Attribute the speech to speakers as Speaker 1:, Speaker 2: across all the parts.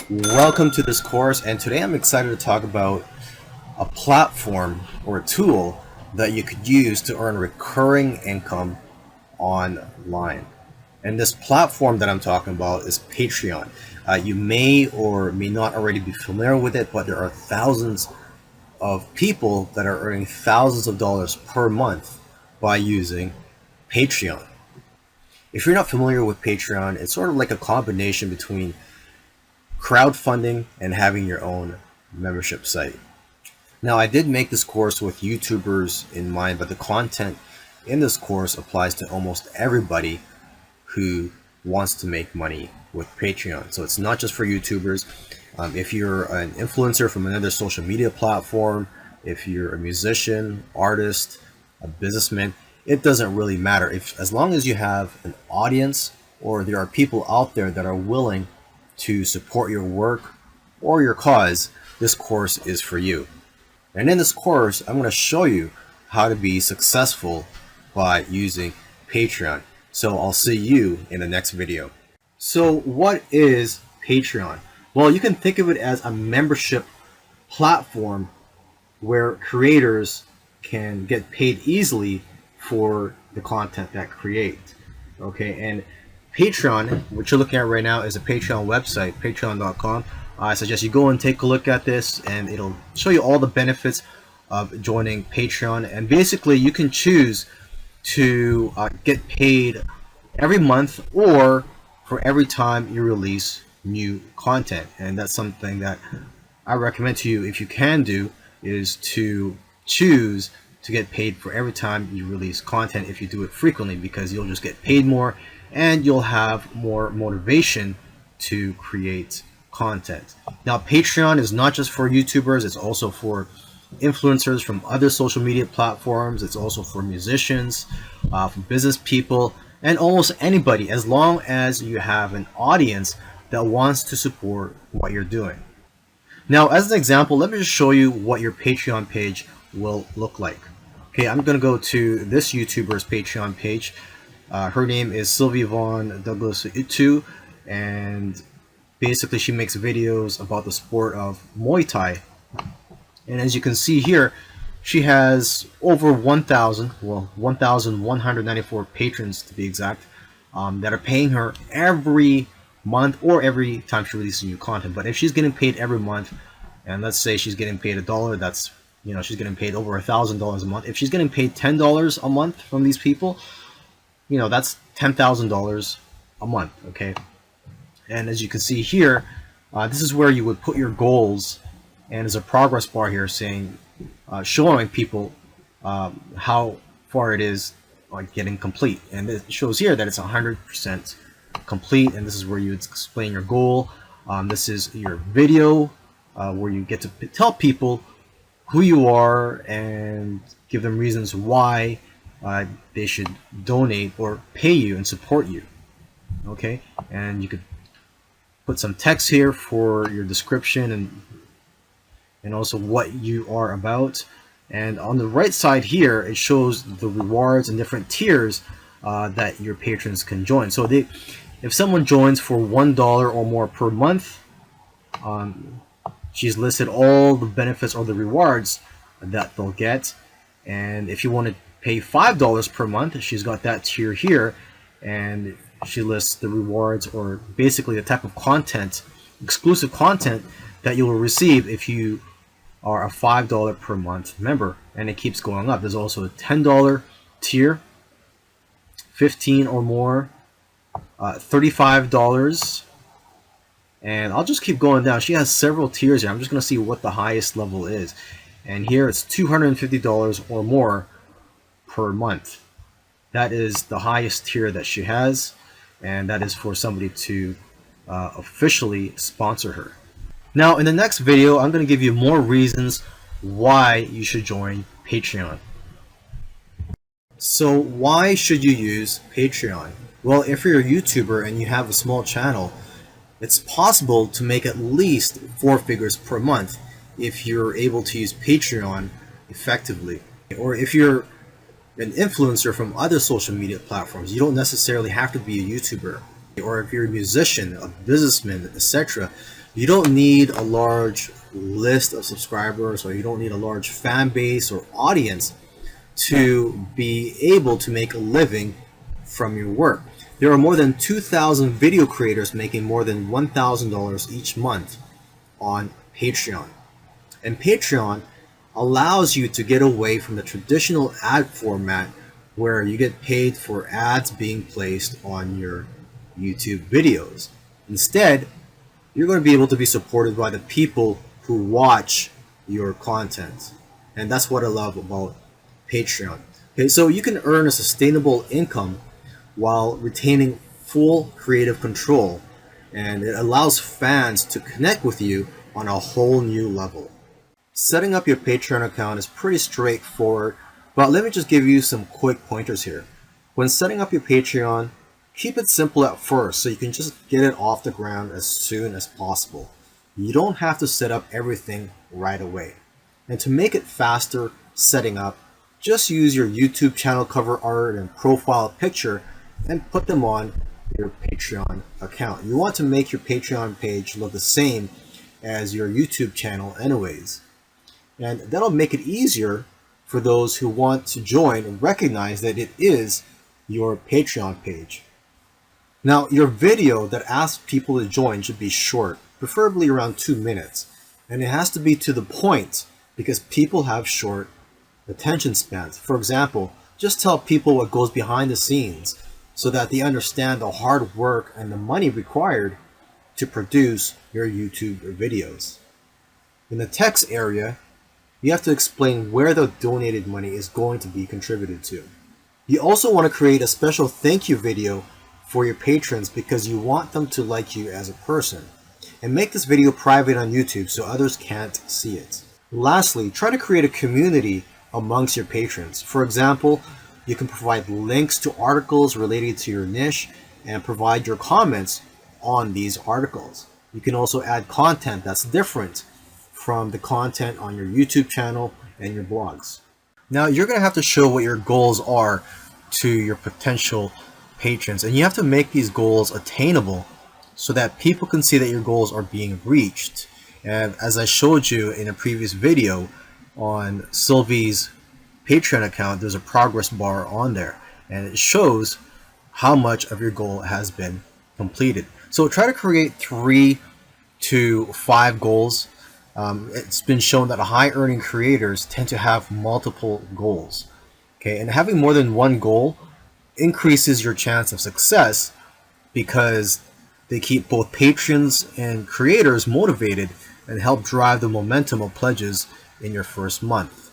Speaker 1: Welcome to this course, and today I'm excited to talk about a platform or a tool that you could use to earn recurring income online. And this platform that I'm talking about is Patreon. You may or may not already be familiar with it, but there are thousands of people that are earning thousands of dollars per month by using Patreon. If you're not familiar with Patreon, it's sort of like a combination between crowdfunding and having your own membership site. Now, I did make this course with YouTubers in mind, but the content in this course applies to almost everybody who wants to make money with Patreon. So it's not just for YouTubers. If you're an influencer from another social media platform, if you're a musician, artist, a businessman, it doesn't really matter. As long as you have an audience or there are people out there that are willing to support your work or your cause, this course is for you. And in this course, I'm going to show you how to be successful by using Patreon. So I'll see you in the next video. So what is Patreon? Well, you can think of it as a membership platform where creators can get paid easily for the content that create. Okay, and Patreon, what you're looking at right now, is a Patreon website, patreon.com. I suggest you go and take a look at this, and it'll show you all the benefits of joining Patreon. And basically, you can choose to get paid every month or for every time you release new content. And that's something that I recommend to you, if you can do, is to choose to get paid for every time you release content if you do it frequently, because you'll just get paid more and you'll have more motivation to create content. Now, Patreon is not just for YouTubers, it's also for influencers from other social media platforms. It's also for musicians, for business people, and almost anybody, as long as you have an audience that wants to support what you're doing. Now, as an example, let me just show you what your Patreon page will look like. Okay, I'm going to go to this YouTuber's Patreon page. Her name is Sylvie Vaughn Douglas Itu, and basically she makes videos about the sport of Muay Thai. And as you can see here, she has over 1,194 patrons to be exact, that are paying her every month or every time she releases new content. But if she's getting paid every month, and let's say she's getting paid $1, that's, you know, she's getting paid over $1,000 a month. If she's getting paid $10 a month from these people, you know, that's $10,000 a month. Okay, and as you can see here, this is where you would put your goals, and there's a progress bar here saying, showing people how far it is getting complete, and it shows here that it's 100% complete. And this is where you explain your goal. This is your video where you get to tell people who you are and give them reasons why they should donate or pay you and support you. Okay, and you could put some text here for your description and also what you are about. And on the right side here, it shows the rewards and different tiers that your patrons can join. So if someone joins for $1 or more per month, she's listed all the benefits or the rewards that they'll get. And if you want to pay $5 per month, she's got that tier here, and she lists the rewards, or basically the type of content, exclusive content, that you will receive if you are a $5 per month member. And it keeps going up. There's also a $10 tier, 15 or more, $35, and I'll just keep going down. She has several tiers here. I'm just going to see what the highest level is, and here it's $250 or more per month. That is the highest tier that she has, and that is for somebody to officially sponsor her. Now, in the next video, I'm going to give you more reasons why you should join Patreon. So why should you use Patreon? Well, if you're a YouTuber and you have a small channel, it's possible to make at least 4 figures per month if you're able to use Patreon effectively. Or if you're an influencer from other social media platforms, you don't necessarily have to be a YouTuber. Or if you're a musician, a businessman, etc., You don't need a large list of subscribers, or you don't need a large fan base or audience to be able to make a living from your work. There are more than 2,000 video creators making more than $1,000 each month on Patreon. And Patreon allows you to get away from the traditional ad format where you get paid for ads being placed on your YouTube videos. Instead, you're going to be able to be supported by the people who watch your content. And that's what I love about Patreon. Okay, so you can earn a sustainable income while retaining full creative control, and it allows fans to connect with you on a whole new level. Setting up your Patreon account is pretty straightforward, but let me just give you some quick pointers here. When setting up your Patreon, keep it simple at first so you can just get it off the ground as soon as possible. You don't have to set up everything right away. And to make it faster setting up, just use your YouTube channel cover art and profile picture and put them on your Patreon account. You want to make your Patreon page look the same as your YouTube channel anyways. And that'll make it easier for those who want to join and recognize that it is your Patreon page. Now, your video that asks people to join should be short, preferably around 2 minutes. And it has to be to the point because people have short attention spans. For example, just tell people what goes behind the scenes so that they understand the hard work and the money required to produce your YouTube videos. In the text area, you have to explain where the donated money is going to be contributed to. You also want to create a special thank you video for your patrons because you want them to like you as a person. And make this video private on YouTube so others can't see it. Lastly, try to create a community amongst your patrons. For example, you can provide links to articles related to your niche and provide your comments on these articles. You can also add content that's different from the content on your YouTube channel and your blogs. Now, you're going to have to show what your goals are to your potential patrons, and you have to make these goals attainable so that people can see that your goals are being reached. And as I showed you in a previous video on Sylvie's Patreon account, there's a progress bar on there, and it shows how much of your goal has been completed. So try to create 3 to 5 goals. It's been shown that high earning creators tend to have multiple goals. Okay, and having more than one goal increases your chance of success because they keep both patrons and creators motivated and help drive the momentum of pledges in your first month.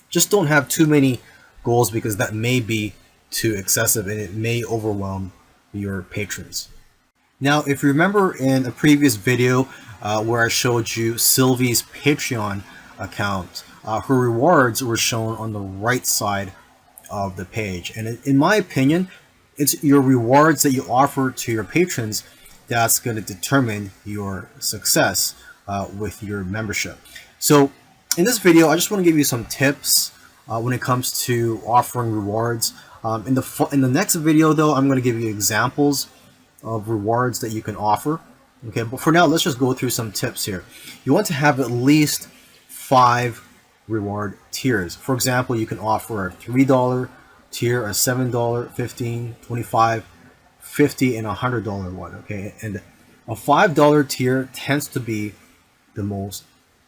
Speaker 1: Just don't have too many goals because that may be too excessive and it may overwhelm your patrons. Now, if you remember in a previous video where I showed you Sylvie's Patreon account, her rewards were shown on the right side of the page. And in my opinion, it's your rewards that you offer to your patrons that's going to determine your success with your membership. So in this video, I just want to give you some tips when it comes to offering rewards. In the next video, though, I'm going to give you examples of rewards that you can offer. Okay, but for now, let's just go through some tips here. You want to have at least 5 reward tiers. For example, you can offer a $3 tier, a $7, $15, $25, $50, and $100 one. Okay, and a $5 tier tends to be the most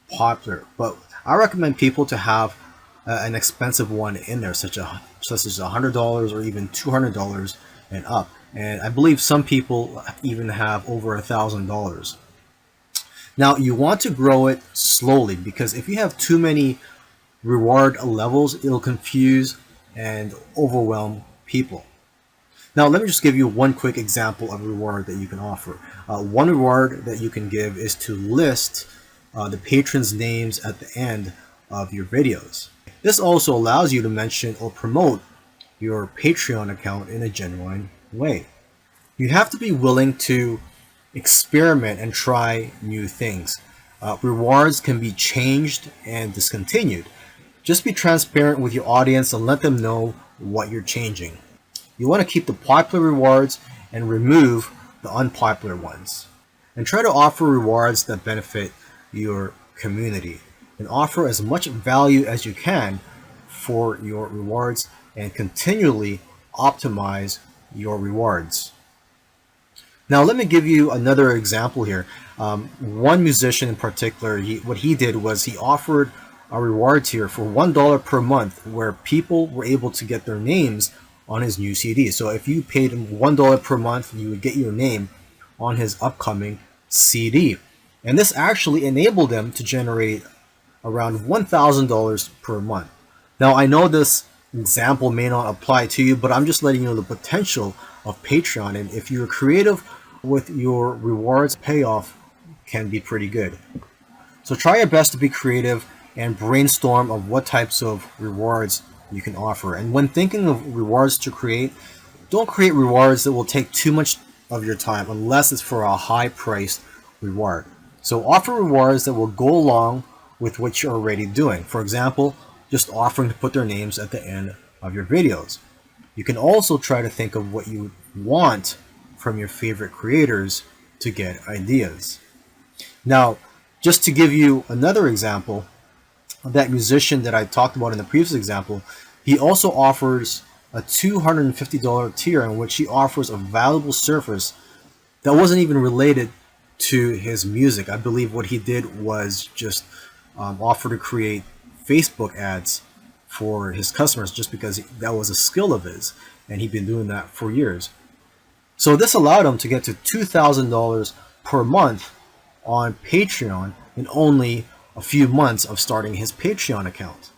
Speaker 1: popular, but I recommend people to have an expensive one in there, such as $100 or even $200 and up. And I believe some people even have over $1,000. Now, you want to grow it slowly because if you have too many reward levels, it'll confuse and overwhelm people. Now, let me just give you one quick example of a reward that you can offer. One reward that you can give is to list the patrons' names at the end of your videos. This also allows you to mention or promote your Patreon account in a genuine way. You have to be willing to experiment and try new things. Rewards can be changed and discontinued. Just be transparent with your audience and let them know what you're changing. You want to keep the popular rewards and remove the unpopular ones. And try to offer rewards that benefit your community, and offer as much value as you can for your rewards, and continually optimize your rewards. Now, let me give you another example here. One musician in particular, what he did was he offered a reward tier for $1 per month, where people were able to get their names on his new CD. So if you paid him $1 per month, you would get your name on his upcoming CD. And this actually enabled them to generate around $1,000 per month. Now, I know this example may not apply to you, but I'm just letting you know the potential of Patreon. And if you're creative with your rewards, payoff can be pretty good. So try your best to be creative and brainstorm of what types of rewards you can offer. And when thinking of rewards to create, don't create rewards that will take too much of your time unless it's for a high priced reward. So offer rewards that will go along with what you're already doing. For example, just offering to put their names at the end of your videos. You can also try to think of what you want from your favorite creators to get ideas. Now, just to give you another example, that musician that I talked about in the previous example, he also offers a $250 tier in which he offers a valuable service that wasn't even related to his music. I believe what he did was just offer to create Facebook ads for his customers, just because that was a skill of his, and he'd been doing that for years. So this allowed him to get to $2,000 per month on Patreon in only a few months of starting his Patreon account.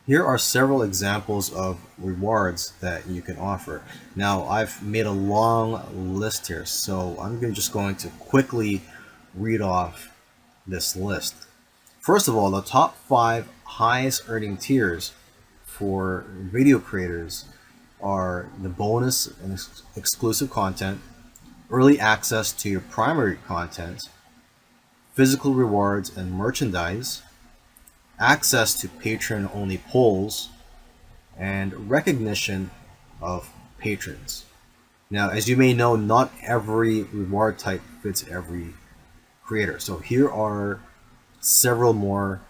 Speaker 1: Here are several examples of rewards that you can offer. Now, I've made a long list here, so I'm just going to quickly read off this list. First of all, the top 5 highest earning tiers for video creators are the bonus and exclusive content, early access to your primary content, physical rewards and merchandise, access to patron-only polls, and recognition of patrons. Now, as you may know, not every reward type fits every creator. So here are several more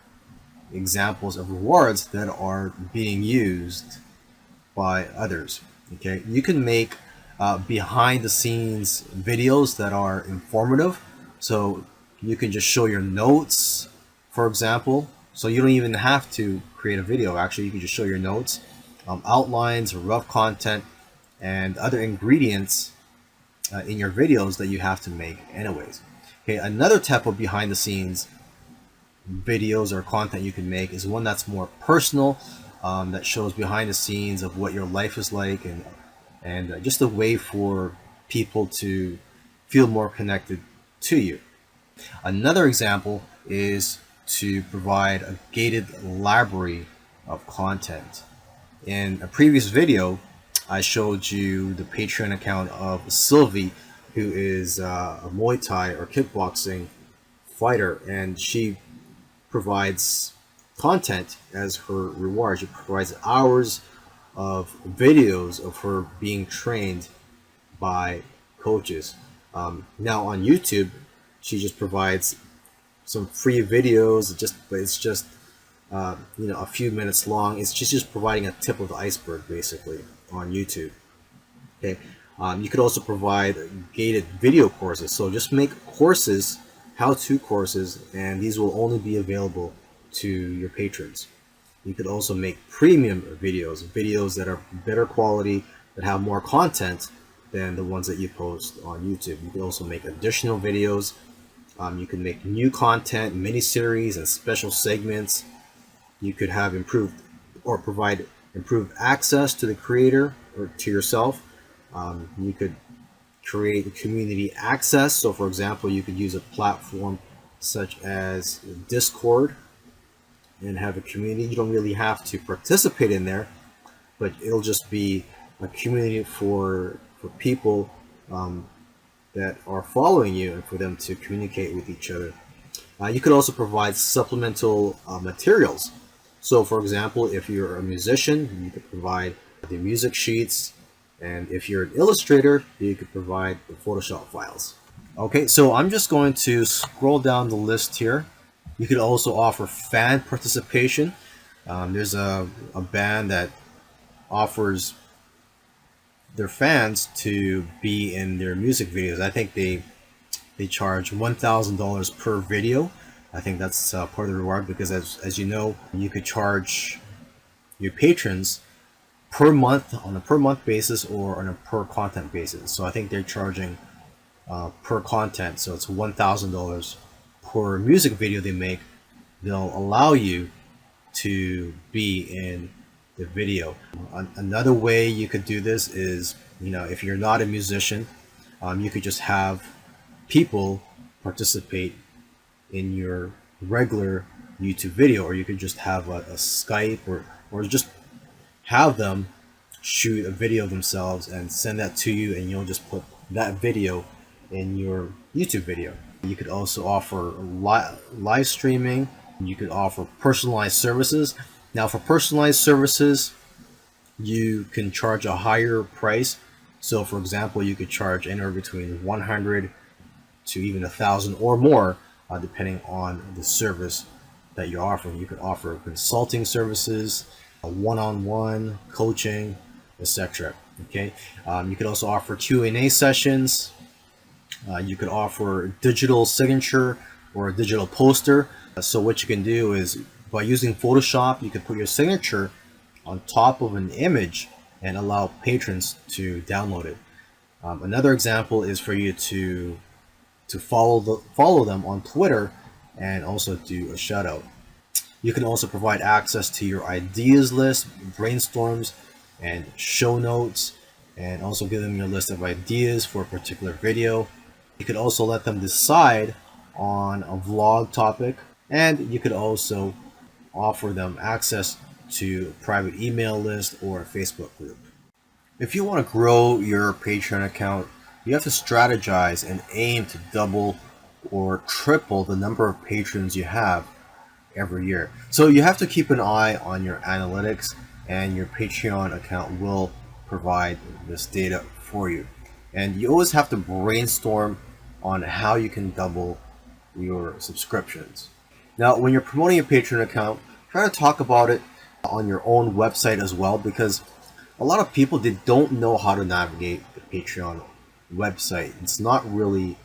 Speaker 1: examples of rewards that are being used by others. Okay, you can make behind the scenes videos that are informative. So you can just show your notes, for example. So you don't even have to create a video. Actually, you can just show your notes, outlines, rough content, and other ingredients in your videos that you have to make anyways. Okay, another type of behind the scenes videos or content you can make is one that's more personal, that shows behind the scenes of what your life is like, and just a way for people to feel more connected to you. Another example is to provide a gated library of content. In a previous video, I showed you the Patreon account of Sylvie, who is a Muay Thai or kickboxing fighter, and she provides content as her reward. She provides hours of videos of her being trained by coaches. Now on YouTube, she just provides some free videos. But it's just a few minutes long. She's just providing a tip of the iceberg basically on YouTube. Okay, you could also provide gated video courses. So just make courses, how-to courses, and these will only be available to your patrons. You could also make premium videos that are better quality, that have more content than the ones that you post on YouTube. You can also make additional videos. You can make new content, mini-series, and special segments. You could have improved or provide improved access to the creator or to yourself. You could create community access. So for example, you could use a platform such as Discord and have a community. You don't really have to participate in there, but it'll just be a community for people that are following you, and for them to communicate with each other. You could also provide supplemental materials. So for example, if you're a musician, you could provide the music sheets, and if you're an illustrator, you could provide the Photoshop files. Okay, so I'm just going to scroll down the list here. You could also offer fan participation. There's a band that offers their fans to be in their music videos. I think they charge $1,000 per video. I think that's part of the reward because, as you know, you could charge your patrons per month on a per month basis or on a per content basis. So I think they're charging per content, so it's $1,000 per music video they make. They'll allow you to be in the video. Another way you could do this is, if you're not a musician, you could just have people participate in your regular YouTube video, or you could just have a Skype or just have them shoot a video of themselves and send that to you, and you'll just put that video in your YouTube video. You could also offer live streaming. You could offer personalized services. Now, for personalized services, you can charge a higher price. So, for example, you could charge anywhere between 100 to even 1,000 or more, depending on the service that you're offering. You could offer consulting services, one-on-one coaching, etc. Okay, you could also offer Q&A sessions. You could offer digital signature or a digital poster. So what you can do is, by using Photoshop, you can put your signature on top of an image and allow patrons to download it. Another example is for you to follow them on Twitter and also do a shout out. You can also provide access to your ideas list, brainstorms, and show notes, and also give them your list of ideas for a particular video. You could also let them decide on a vlog topic, and you could also offer them access to a private email list or a Facebook group. If you want to grow your Patreon account, you have to strategize and aim to double or triple the number of patrons you have every year. So you have to keep an eye on your analytics, and your Patreon account will provide this data for you. And you always have to brainstorm on how you can double your subscriptions. Now, when you're promoting a Patreon account, try to talk about it on your own website as well, because a lot of people, they don't know how to navigate the Patreon website. It's not really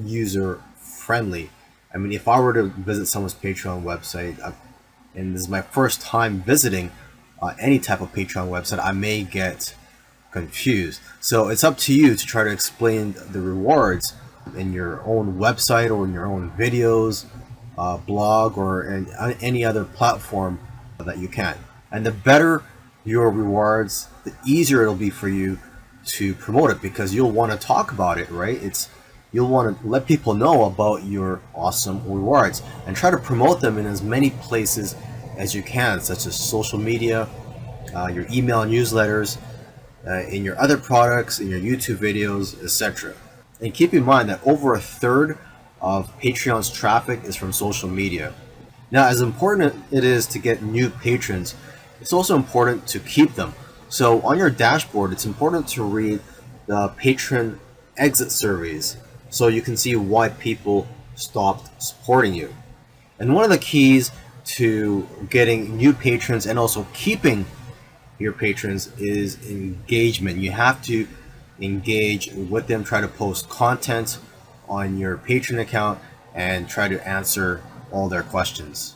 Speaker 1: user friendly. I mean, if I were to visit someone's Patreon website, and this is my first time visiting any type of Patreon website, I may get confused. So it's up to you to try to explain the rewards in your own website or in your own videos, blog, or in any other platform that you can. And the better your rewards, the easier it'll be for you to promote it, because you'll want to talk about it, right? You'll want to let people know about your awesome rewards and try to promote them in as many places as you can, such as social media, your email newsletters, in your other products, in your YouTube videos, etc. And keep in mind that over a third of Patreon's traffic is from social media. Now, as important it is to get new patrons, it's also important to keep them. So on your dashboard, it's important to read the patron exit surveys so you can see why people stopped supporting you. And one of the keys to getting new patrons and also keeping your patrons is engagement. You have to engage with them, try to post content on your Patreon account, and try to answer all their questions.